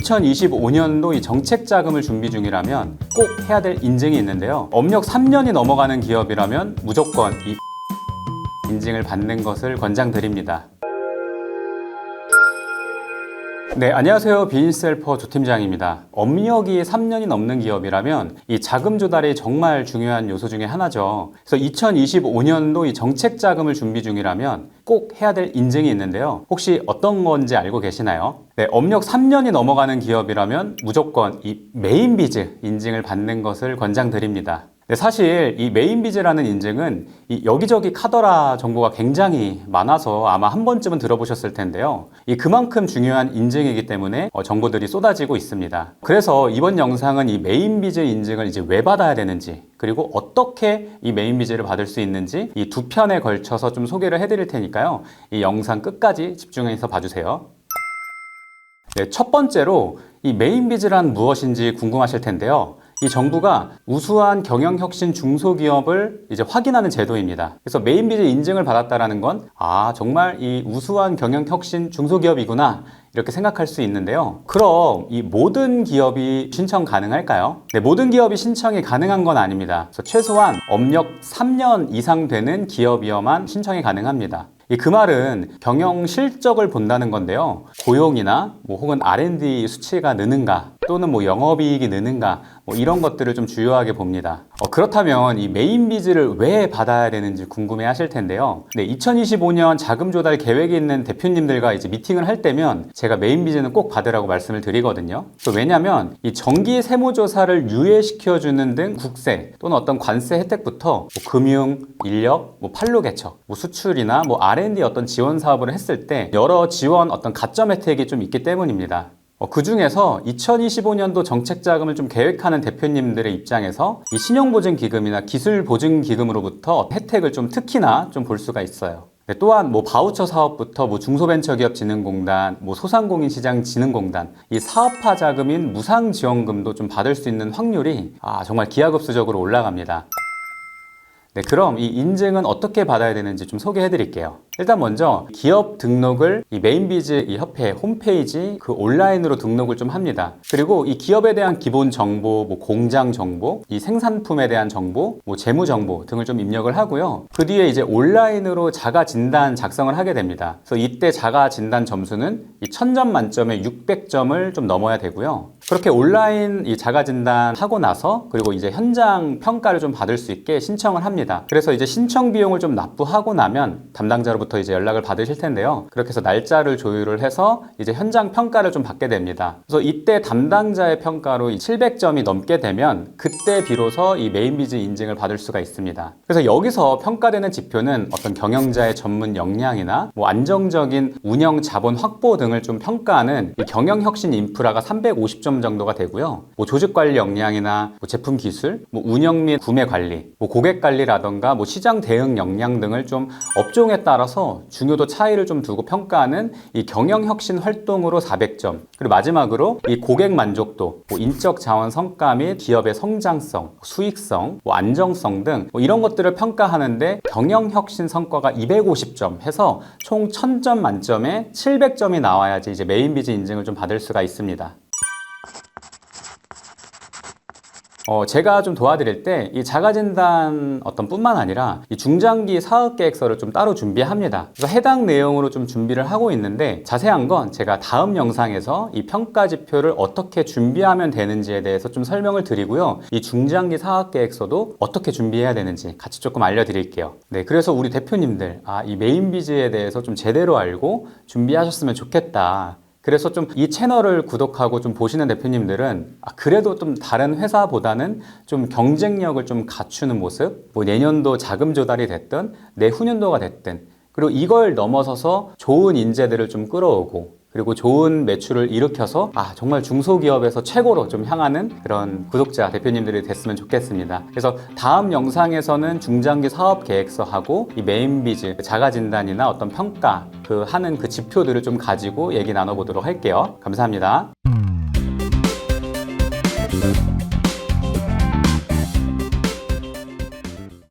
2025년도 이 정책 자금을 준비 중이라면 꼭 해야 될 인증이 있는데요. 업력 3년이 넘어가는 기업이라면 무조건 이 인증을 받는 것을 권장드립니다. 네, 안녕하세요. 비즈니스헬퍼 조팀장입니다. 업력이 3년이 넘는 기업이라면 이 자금 조달이 정말 중요한 요소 중에 하나죠. 그래서 2025년도 이 정책 자금을 준비 중이라면 꼭 해야 될 인증이 있는데요. 혹시 어떤 건지 알고 계시나요? 네, 업력 3년이 넘어가는 기업이라면 무조건 이 메인비즈 인증을 받는 것을 권장드립니다. 네, 사실 이 메인비즈라는 인증은 이 여기저기 카더라 정보가 굉장히 많아서 아마 한 번쯤은 들어보셨을 텐데요. 이 그만큼 중요한 인증이기 때문에 정보들이 쏟아지고 있습니다. 그래서 이번 영상은 이 메인비즈 인증을 이제 왜 받아야 되는지, 그리고 어떻게 이 메인비즈를 받을 수 있는지 이 두 편에 걸쳐서 좀 소개를 해드릴 테니까요. 이 영상 끝까지 집중해서 봐주세요. 네, 첫 번째로 이 메인비즈란 무엇인지 궁금하실 텐데요. 이 정부가 우수한 경영혁신 중소기업을 이제 확인하는 제도입니다. 그래서 메인비즈 인증을 받았다라는 건 정말 이 우수한 경영혁신 중소기업이구나 이렇게 생각할 수 있는데요. 그럼 이 모든 기업이 신청 가능할까요? 네, 모든 기업이 신청이 가능한 건 아닙니다. 그래서 최소한 업력 3년 이상 되는 기업이어만 신청이 가능합니다. 그 말은 경영 실적을 본다는 건데요. 고용이나 혹은 R&D 수치가 느는가, 또는 영업이익이 느는가, 이런 것들을 좀 주요하게 봅니다. 그렇다면 이 메인비즈를 왜 받아야 되는지 궁금해 하실 텐데요. 네, 2025년 자금 조달 계획이 있는 대표님들과 이제 미팅을 할 때면 제가 메인비즈는 꼭 받으라고 말씀을 드리거든요. 왜냐면 이 정기 세무조사를 유예시켜주는 등 국세 또는 어떤 관세 혜택부터 금융, 인력, 판로 개척, 수출이나 R&D 어떤 지원 사업을 했을 때 여러 지원 어떤 가점 혜택이 좀 있기 때문입니다. 그 중에서 2025년도 정책 자금을 좀 계획하는 대표님들의 입장에서 이 신용보증기금이나 기술보증기금으로부터 혜택을 좀 특히나 좀 볼 수가 있어요. 네, 또한 바우처 사업부터 중소벤처기업진흥공단, 소상공인시장진흥공단, 이 사업화 자금인 무상지원금도 좀 받을 수 있는 확률이 정말 기하급수적으로 올라갑니다. 네, 그럼 이 인증은 어떻게 받아야 되는지 좀 소개해 드릴게요. 일단 먼저 기업 등록을 이 메인비즈 이 협회 홈페이지 온라인으로 등록을 좀 합니다. 그리고 이 기업에 대한 기본 정보, 공장 정보, 이 생산품에 대한 정보, 재무 정보 등을 좀 입력을 하고요. 그 뒤에 이제 온라인으로 자가 진단 작성을 하게 됩니다. 그래서 이때 자가 진단 점수는 이 1000점 만점에 600점을 좀 넘어야 되고요. 그렇게 온라인 이 자가 진단 하고 나서 그리고 이제 현장 평가를 좀 받을 수 있게 신청을 합니다. 그래서 이제 신청 비용을 좀 납부하고 나면 담당자로부터 이제 연락을 받으실 텐데요. 그렇게 해서 날짜를 조율을 해서 이제 현장 평가를 좀 받게 됩니다. 그래서 이때 담당자의 평가로 700점이 넘게 되면 그때 비로소 이 메인비즈 인증을 받을 수가 있습니다. 그래서 여기서 평가되는 지표는 어떤 경영자의 전문 역량이나 안정적인 운영 자본 확보 등을 좀 평가하는 이 경영혁신 인프라가 350점 정도가 되고요. 조직관리 역량이나 제품 기술, 운영 및 구매 관리, 고객 관리라든가 시장 대응 역량 등을 좀 업종에 따라서 중요도 차이를 좀 두고 평가하는 이 경영혁신 활동으로 400점, 그리고 마지막으로 이 고객 만족도, 인적 자원 성과 및 기업의 성장성, 수익성, 안정성 등 이런 것들을 평가하는데 경영혁신 성과가 250점 해서 총 1000점 만점에 700점이 나와야지 이제 메인비즈 인증을 좀 받을 수가 있습니다. 제가 좀 도와드릴 때 이 자가진단 뿐만 아니라 이 중장기 사업계획서를 좀 따로 준비합니다. 그래서 해당 내용으로 좀 준비를 하고 있는데 자세한 건 제가 다음 영상에서 이 평가 지표를 어떻게 준비하면 되는지에 대해서 좀 설명을 드리고요. 이 중장기 사업계획서도 어떻게 준비해야 되는지 같이 조금 알려드릴게요. 네, 그래서 우리 대표님들 이 메인비즈에 대해서 좀 제대로 알고 준비하셨으면 좋겠다. 그래서 좀 이 채널을 구독하고 좀 보시는 대표님들은 그래도 좀 다른 회사보다는 좀 경쟁력을 좀 갖추는 모습, 내년도 자금 조달이 됐든 내후년도가 됐든, 그리고 이걸 넘어서서 좋은 인재들을 좀 끌어오고 그리고 좋은 매출을 일으켜서 정말 중소기업에서 최고로 좀 향하는 그런 구독자 대표님들이 됐으면 좋겠습니다. 그래서 다음 영상에서는 중장기 사업 계획서하고 이 메인비즈 자가진단이나 어떤 평가 하는 그 지표들을 좀 가지고 얘기 나눠보도록 할게요. 감사합니다.